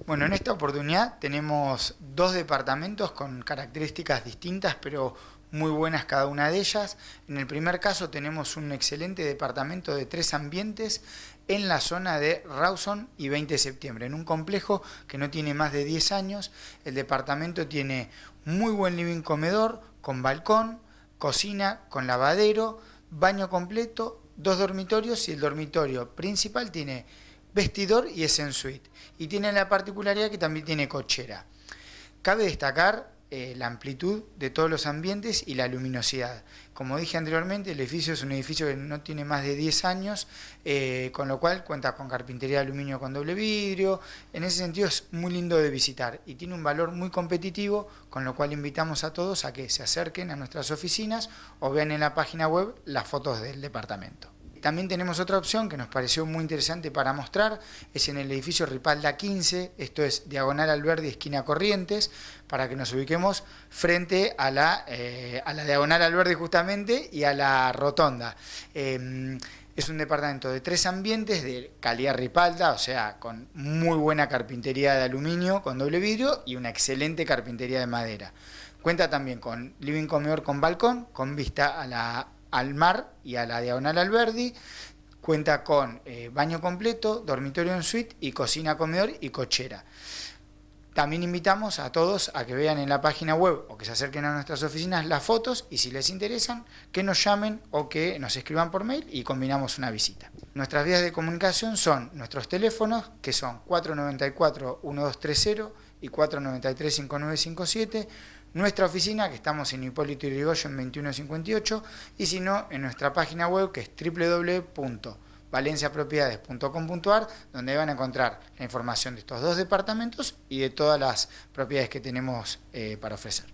Bueno, en esta oportunidad tenemos dos departamentos con características distintas, pero muy buenas cada una de ellas. En el primer caso tenemos un excelente departamento de 3 ambientes en la zona de Rawson y 20 de septiembre, en un complejo que no tiene más de 10 años. El departamento tiene muy buen living comedor, con balcón, cocina con lavadero, baño completo, 2 dormitorios y el dormitorio principal tiene vestidor y es en suite. Y tiene la particularidad que también tiene cochera. Cabe destacar la amplitud de todos los ambientes y la luminosidad. Como dije anteriormente, el edificio es un edificio que no tiene más de 10 años, con lo cual cuenta con carpintería de aluminio con doble vidrio. En ese sentido es muy lindo de visitar y tiene un valor muy competitivo, con lo cual invitamos a todos a que se acerquen a nuestras oficinas o vean en la página web las fotos del departamento. También tenemos otra opción que nos pareció muy interesante para mostrar, es en el edificio Ripalda 15, esto es Diagonal Alberdi, esquina Corrientes, para que nos ubiquemos frente a la Diagonal Alberdi justamente y a la Rotonda. Es un departamento de 3 ambientes de calidad Ripalda, o sea, con muy buena carpintería de aluminio con doble vidrio y una excelente carpintería de madera. Cuenta también con living comedor con balcón, con vista al mar y a la Diagonal Alberdi. Cuenta con baño completo, dormitorio en suite y cocina, comedor y cochera. También invitamos a todos a que vean en la página web o que se acerquen a nuestras oficinas las fotos y si les interesan, que nos llamen o que nos escriban por mail y combinamos una visita. Nuestras vías de comunicación son nuestros teléfonos, que son 494-1230 y 493-5957, nuestra oficina, que estamos en Hipólito Yrigoyen 2158, y si no, en nuestra página web, que es www.valenciapropiedades.com.ar, donde van a encontrar la información de estos dos departamentos y de todas las propiedades que tenemos para ofrecer.